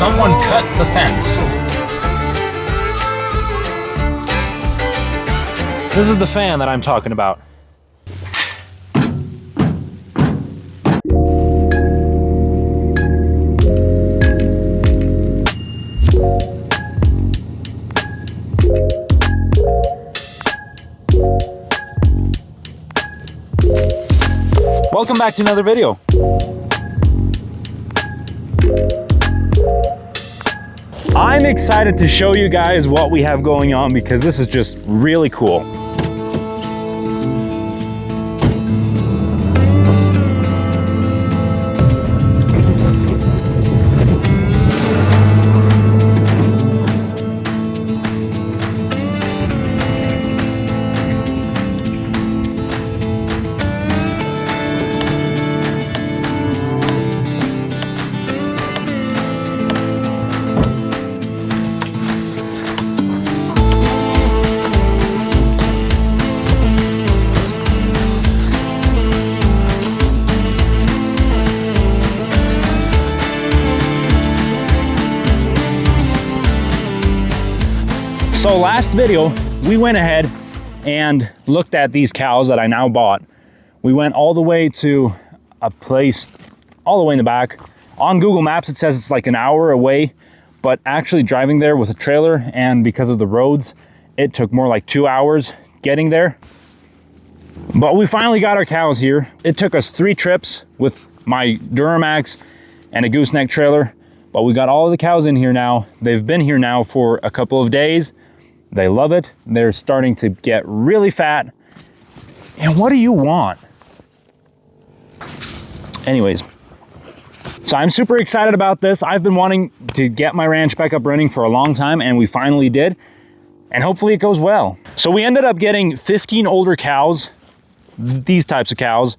Someone cut the fence. This is the fan that I'm talking about. Welcome back to another video. I'm excited to show you guys what we have going on because this is just really cool. So last video, we went ahead and looked at these cows that I now bought. We went all the way to a place all the way in the back. On Google Maps, it says it's like an hour away, but actually driving there with a trailer and because of the roads, it took more like 2 hours getting there. But we finally got our cows here. It took us 3 trips with my Duramax and a gooseneck trailer, but we got all of the cows in here now. They've been here now for a couple of days. They love it. They're starting to get really fat. And what do you want? Anyways, so I'm super excited about this. I've been wanting to get my ranch back up running for a long time, and we finally did. And hopefully it goes well. So we ended up getting 15 older cows, these types of cows.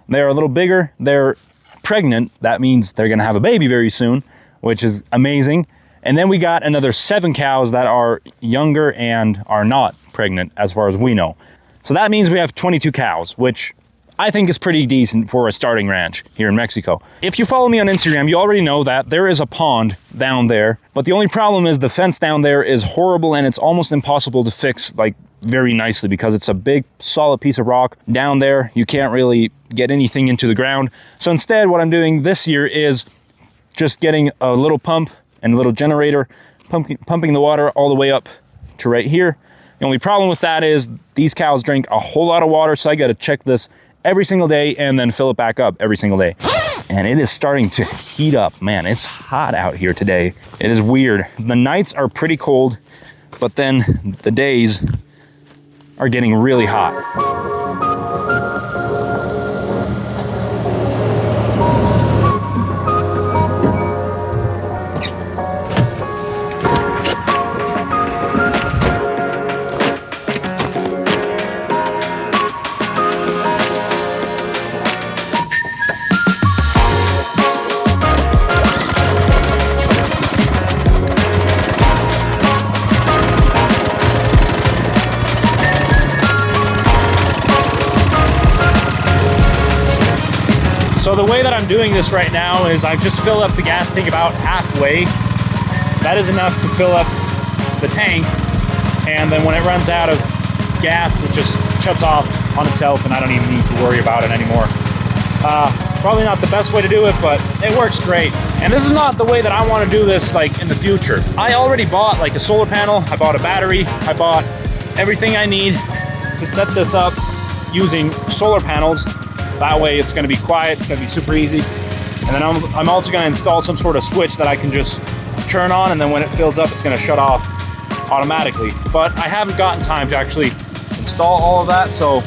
They're a little bigger. They're pregnant. That means they're gonna have a baby very soon, which is amazing. And then we got another 7 cows that are younger and are not pregnant as far as we know. So that means we have 22 cows, which I think is pretty decent for a starting ranch here in Mexico. If you follow me on Instagram, you already know that there is a pond down there, but the only problem is the fence down there is horrible and it's almost impossible to fix like very nicely because it's a big solid piece of rock down there. You can't really get anything into the ground. So instead what I'm doing this year is just getting a little pump and a little generator, pumping the water all the way up to right here. The only problem with that is these cows drink a whole lot of water, so I gotta check this every single day and then fill it back up every single day. And it is starting to heat up. Man, it's hot out here today. It is weird. The nights are pretty cold, but then the days are getting really hot. So the way that I'm doing this right now is I've just filled up the gas tank about halfway. That is enough to fill up the tank. And then when it runs out of gas, it just shuts off on itself and I don't even need to worry about it anymore. Probably not the best way to do it, but it works great. And this is not the way that I want to do this like in the future. I already bought like a solar panel. I bought a battery. I bought everything I need to set this up using solar panels. That way it's going to be quiet, it's going to be super easy. And then I'm also going to install some sort of switch that I can just turn on, and then when it fills up, it's going to shut off automatically. But I haven't gotten time to actually install all of that, so.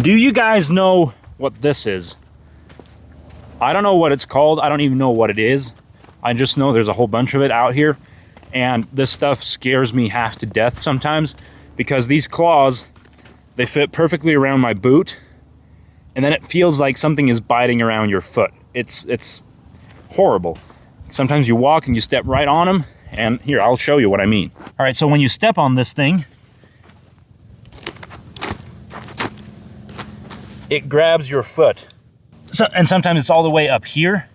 Do you guys know what this is? I don't know what it's called. I don't even know what it is. I just know there's a whole bunch of it out here. And this stuff scares me half to death sometimes because these claws, they fit perfectly around my boot. And then it feels like something is biting around your foot. It's horrible. Sometimes you walk and you step right on them. And here, I'll show you what I mean. All right, so when you step on this thing, it grabs your foot. and sometimes it's all the way up here.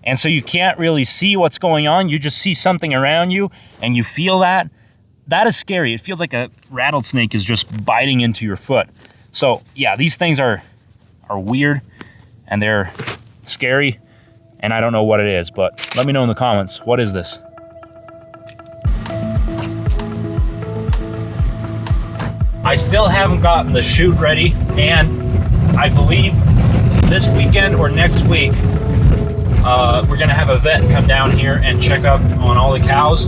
And so you can't really see what's going on. You just see something around you and you feel that. That is scary. It feels like a rattlesnake is just biting into your foot. So yeah, these things are weird and they're scary, and I don't know what it is, but let me know in the comments. What is this? I still haven't gotten the chute ready, and I believe this weekend or next week, we're gonna have a vet come down here and check up on all the cows.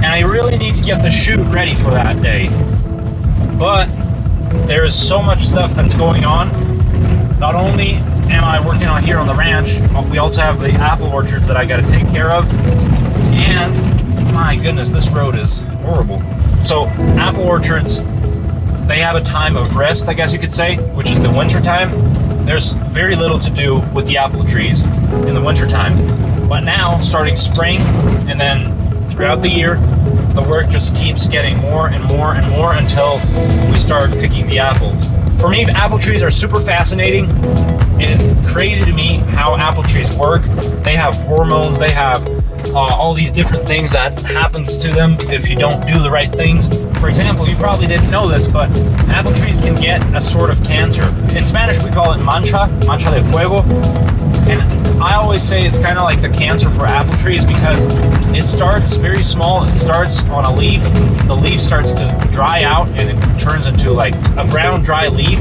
And I really need to get the chute ready for that day. But there's so much stuff that's going on. Not only am I working on here on the ranch, we also have the apple orchards that I gotta take care of. And my goodness, this road is horrible. So apple orchards, they have a time of rest, I guess you could say, which is the winter time. There's very little to do with the apple trees in the winter time. But now, starting spring, and then throughout the year, the work just keeps getting more and more and more until we start picking the apples. For me, apple trees are super fascinating. It is crazy to me how apple trees work. They have hormones, they have all these different things that happens to them if you don't do the right things. For example, you probably didn't know this, but apple trees can get a sort of cancer. In Spanish, we call it mancha de fuego. And I always say it's kind of like the cancer for apple trees because it starts very small. It starts on a leaf. The leaf starts to dry out and it turns into like a brown dry leaf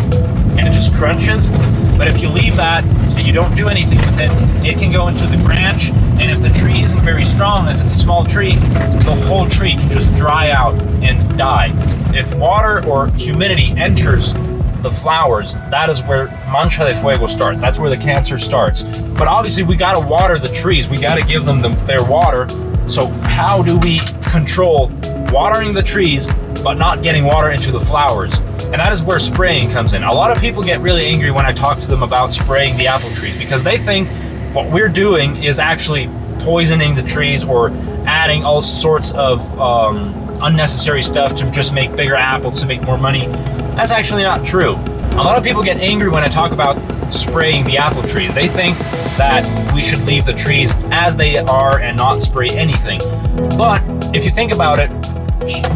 and it just crunches. But if you leave that and you don't do anything with it, it can go into the branch. And if the tree isn't very strong, if it's a small tree, the whole tree can just dry out and die. If water or humidity enters the flowers, that is where mancha de fuego starts. That's where the cancer starts. But obviously we gotta water the trees. We gotta give them their water. So how do we control watering the trees but not getting water into the flowers? And that is where spraying comes in. A lot of people get really angry when I talk to them about spraying the apple trees because they think what we're doing is actually poisoning the trees or adding all sorts of unnecessary stuff to just make bigger apples to make more money. That's actually not true. A lot of people get angry when I talk about spraying the apple trees. They think that we should leave the trees as they are and not spray anything. But if you think about it,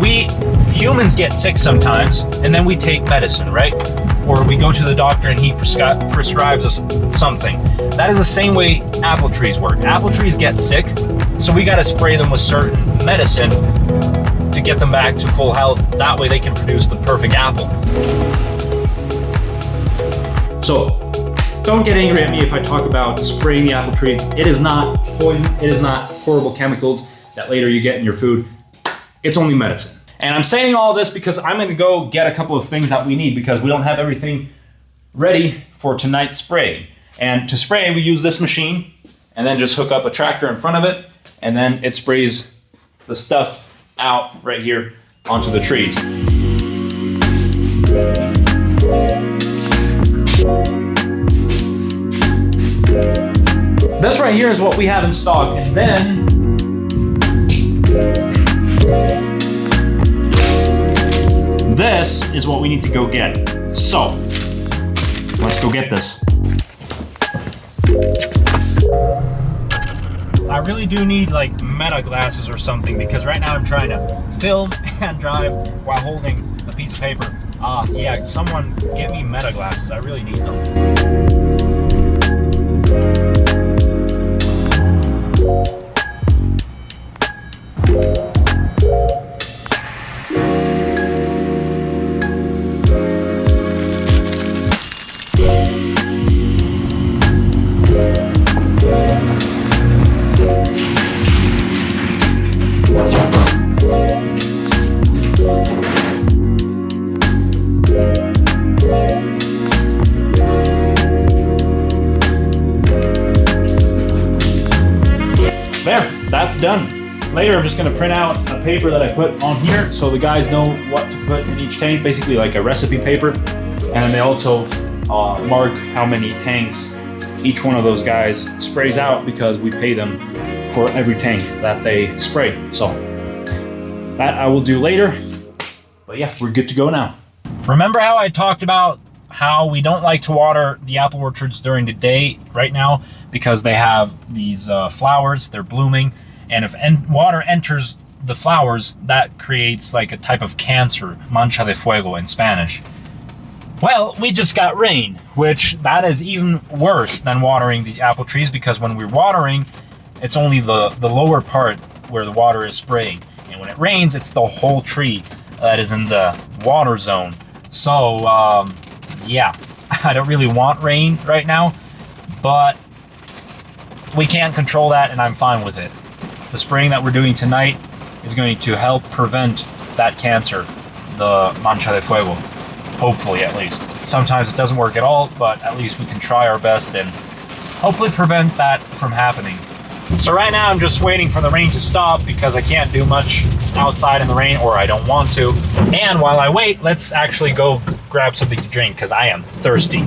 we humans get sick sometimes and then we take medicine, right? Or we go to the doctor and he prescribes us something. That is the same way apple trees work. Apple trees get sick, so we gotta spray them with certain medicine to get them back to full health. That way they can produce the perfect apple. So don't get angry at me if I talk about spraying the apple trees. It is not poison, it is not horrible chemicals that later you get in your food. It's only medicine. And I'm saying all this because I'm gonna go get a couple of things that we need because we don't have everything ready for tonight's spraying. And to spray, we use this machine and then just hook up a tractor in front of it and then it sprays the stuff out right here onto the trees. This right here is what we have in stock, and then this is what we need to go get. So let's go get this. I really do need like meta glasses or something because right now I'm trying to film and drive while holding a piece of paper. Yeah, someone get me meta glasses. I really need them. There, that's done. Later, I'm just gonna print out a paper that I put on here so the guys know what to put in each tank, basically like a recipe paper. And they also mark how many tanks each one of those guys sprays out because we pay them for every tank that they spray. So that I will do later. But yeah, we're good to go now. Remember how I talked about how we don't like to water the apple orchards during the day right now because they have these flowers, they're blooming, and if water enters the flowers, that creates like a type of cancer, mancha de fuego in Spanish. Well, we just got rain, which that is even worse than watering the apple trees, because when we're watering, it's only the lower part where the water is spraying. And when it rains, it's the whole tree that is in the water zone. So, yeah, I don't really want rain right now, but we can't control that, and I'm fine with it. The spraying that we're doing tonight is going to help prevent that cancer, the mancha de fuego. Hopefully, at least. Sometimes it doesn't work at all, but at least we can try our best and hopefully prevent that from happening. So right now I'm just waiting for the rain to stop because I can't do much outside in the rain, or I don't want to. And while I wait, let's actually go grab something to drink because I am thirsty.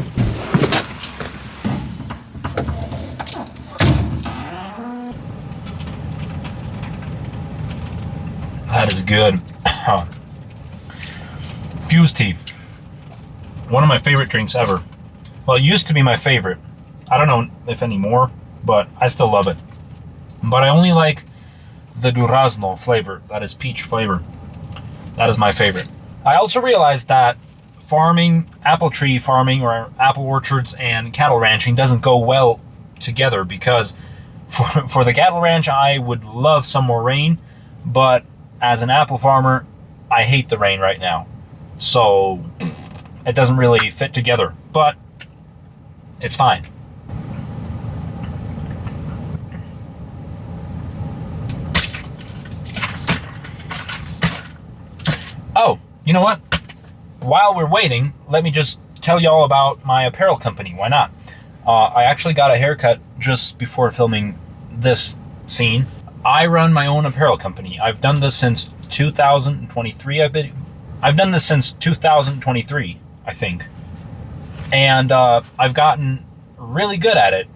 That is good. Fuse tea. One of my favorite drinks ever. Well, it used to be my favorite. I don't know if anymore, but I still love it. But I only like the durazno flavor. That is peach flavor. That is my favorite. I also realized that farming, apple tree farming or apple orchards and cattle ranching doesn't go well together, because for the cattle ranch, I would love some more rain, but as an apple farmer, I hate the rain right now. So it doesn't really fit together, but it's fine. Oh, you know what? While we're waiting, let me just tell you all about my apparel company. Why not? I actually got a haircut just before filming this scene. I run my own apparel company. I've done this since 2023. I've done this since 2023, I think. And I've gotten really good at it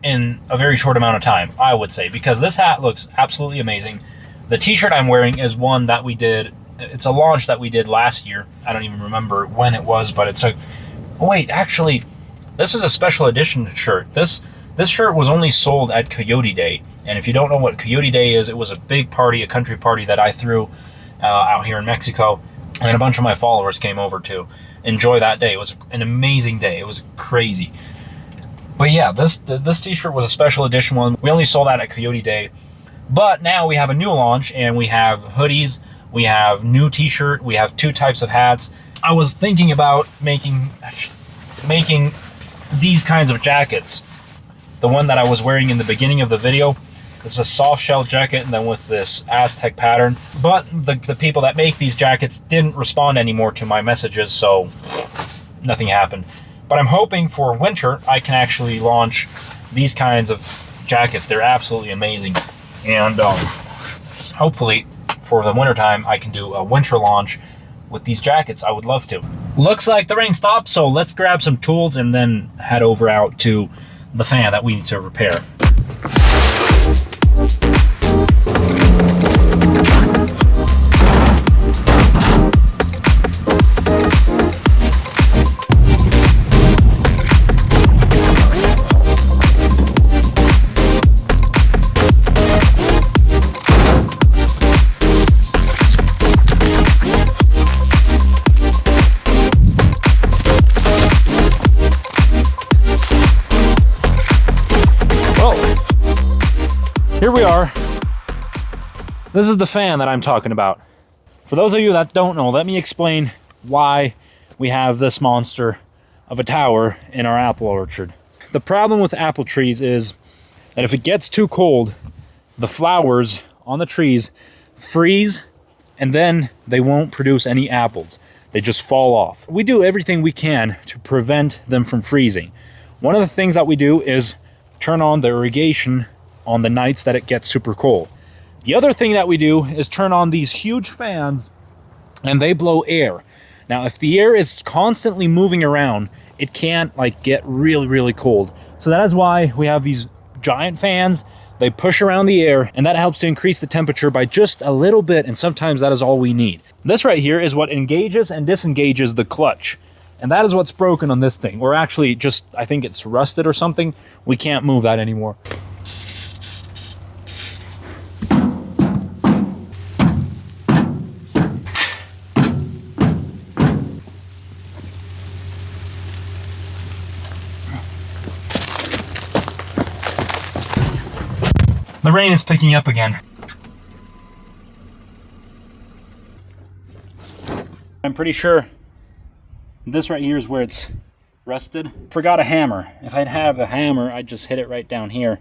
in a very short amount of time, I would say, because this hat looks absolutely amazing. The t-shirt I'm wearing is one that we did. It's a launch that we did last year. I don't even remember when it was, but it's a... Wait, actually, this is a special edition shirt. This shirt was only sold at Coyote Day. And if you don't know what Coyote Day is, it was a big party, a country party that I threw out here in Mexico. And a bunch of my followers came over to enjoy that day. It was an amazing day. It was crazy. But yeah, this t-shirt was a special edition one. We only sold that at Coyote Day. But now we have a new launch, and we have hoodies, we have new t-shirt, we have 2 types of hats. I was thinking about making these kinds of jackets. The one that I was wearing in the beginning of the video. It's a soft shell jacket, and then with this Aztec pattern. But the people that make these jackets didn't respond anymore to my messages, so nothing happened. But I'm hoping for winter I can actually launch these kinds of jackets. They're absolutely amazing. And hopefully for the winter time I can do a winter launch with these jackets. I would love to. Looks like the rain stopped, so let's grab some tools and then head over out to the fan that we need to repair. Here we are. This is the fan that I'm talking about. For those of you that don't know, let me explain why we have this monster of a tower in our apple orchard. The problem with apple trees is that if it gets too cold, the flowers on the trees freeze, and then they won't produce any apples. They just fall off. We do everything we can to prevent them from freezing. One of the things that we do is turn on the irrigation on the nights that it gets super cold. The other thing that we do is turn on these huge fans, and they blow air. Now, if the air is constantly moving around, it can't like get really, really cold. So that is why we have these giant fans. They push around the air, and that helps to increase the temperature by just a little bit, and sometimes that is all we need. This right here is what engages and disengages the clutch. And that is what's broken on this thing. Or actually just, I think it's rusted or something. We can't move that anymore. The rain is picking up again. I'm pretty sure this right here is where it's rusted. Forgot a hammer. If I'd have a hammer, I'd just hit it right down here.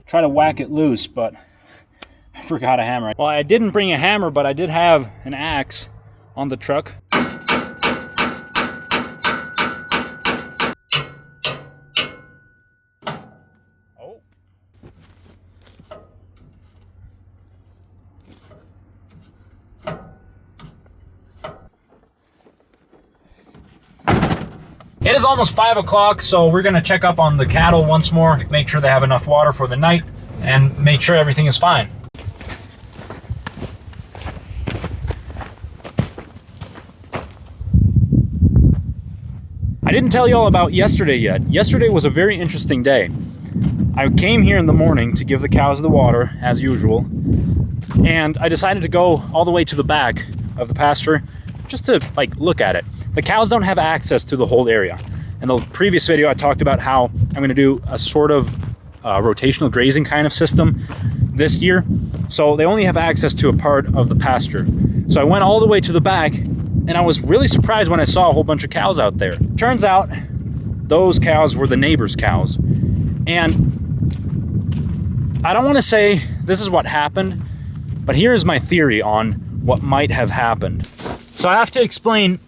Try to whack it loose, but I forgot a hammer. Well, I didn't bring a hammer, but I did have an axe on the truck. It is almost 5 o'clock, so we're gonna check up on the cattle once more, make sure they have enough water for the night, and make sure everything is fine. I didn't tell you all about yesterday yet. Yesterday was a very interesting day. I came here in the morning to give the cows the water, as usual, and I decided to go all the way to the back of the pasture just to like look at it. The cows don't have access to the whole area. In the previous video, I talked about how I'm going to do a sort of rotational grazing kind of system this year. So they only have access to a part of the pasture. So I went all the way to the back, and I was really surprised when I saw a whole bunch of cows out there. Turns out those cows were the neighbor's cows. And I don't want to say this is what happened, but here's my theory on what might have happened. So I have to explain,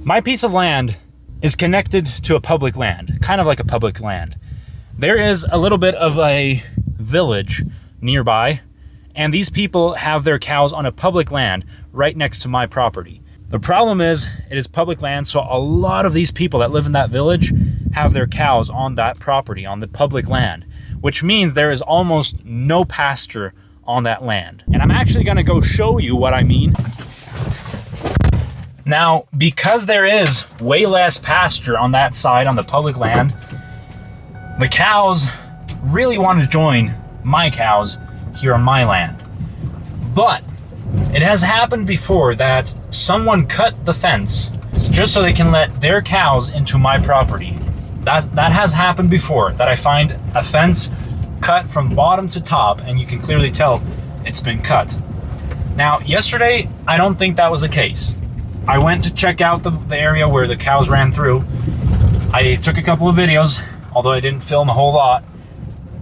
my piece of land is connected to a public land, kind of like a public land. There is a little bit of a village nearby, and these people have their cows on a public land right next to my property. The problem is, it is public land, so a lot of these people that live in that village have their cows on that property, on the public land, which means there is almost no pasture on that land. And I'm actually gonna go show you what I mean. Now, because there is way less pasture on that side, on the public land, the cows really want to join my cows here on my land. But it has happened before that someone cut the fence just so they can let their cows into my property. That has happened before, that I find a fence cut from bottom to top, and you can clearly tell it's been cut. Now, yesterday, I don't think that was the case. I went to check out the area where the cows ran through. I took a couple of videos, although I didn't film a whole lot,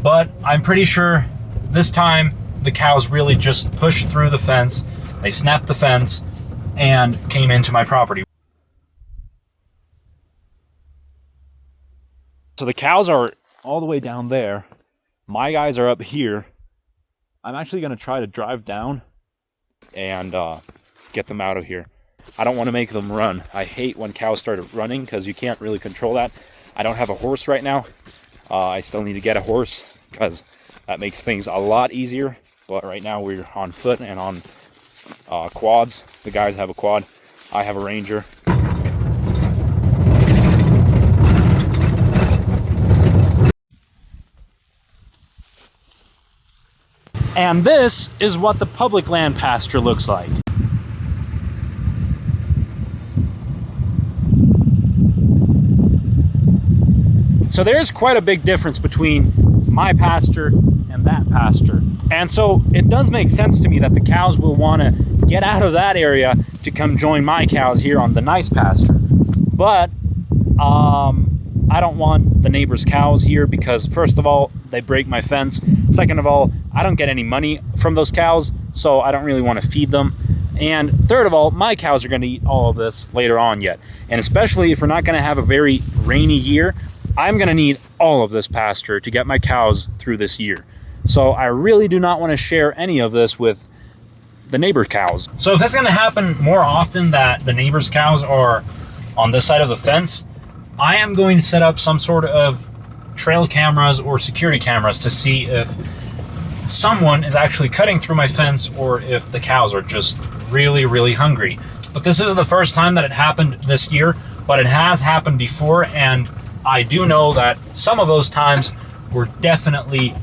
but I'm pretty sure this time the cows really just pushed through the fence. They snapped the fence and came into my property. So the cows are all the way down there. My guys are up here. I'm actually gonna try to drive down and get them out of here. I don't want to make them run. I hate when cows start running because you can't really control that. I don't have a horse right now. I still need to get a horse because that makes things a lot easier. But right now we're on foot and on quads. The guys have a quad. I have a Ranger. And this is what the public land pasture looks like. So there's quite a big difference between my pasture and that pasture. And so it does make sense to me that the cows will want to get out of that area to come join my cows here on the nice pasture. But I don't want the neighbor's cows here because, first of all, they break my fence. Second of all, I don't get any money from those cows, so I don't really want to feed them. And third of all, my cows are going to eat all of this later on yet. And especially if we're not going to have a very rainy year, I'm going to need all of this pasture to get my cows through this year. So I really do not want to share any of this with the neighbor's cows. So if it's going to happen more often that the neighbor's cows are on this side of the fence, I am going to set up some sort of trail cameras or security cameras to see if someone is actually cutting through my fence or if the cows are just really, really hungry. But this is the first time that it happened this year. but it has happened before, and I do know that some of those times were definitely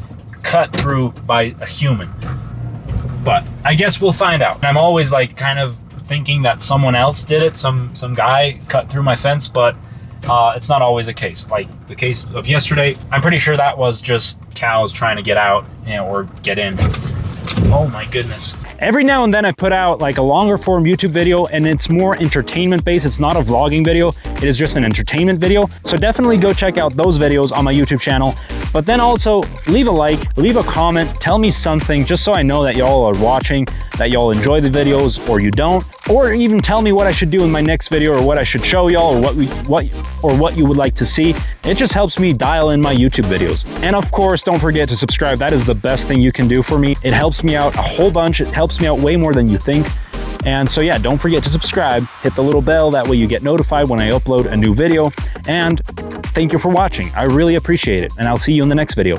cut through by a human. But I guess we'll find out. I'm always like kind of thinking that someone else did it, some guy cut through my fence, but it's not always the case. Like the case of yesterday, I'm pretty sure that was just cows trying to get out, you know, or get in. Oh my goodness. Every now and then I put out like a longer form YouTube video, and it's more entertainment based. It's not a vlogging video. It is just an entertainment video. So definitely go check out those videos on my YouTube channel. But then also leave a like, leave a comment, tell me something just so I know that y'all are watching, that y'all enjoy the videos or you don't, or even tell me what I should do in my next video, or what I should show y'all, or what you would like to see. It just helps me dial in my YouTube videos. And of course, don't forget to subscribe. That is the best thing you can do for me. It helps me out a whole bunch. It helps me out way more than you think. And so yeah, don't forget to subscribe, hit the little bell, that way you get notified when I upload a new video. And thank you for watching. I really appreciate it, and I'll see you in the next video.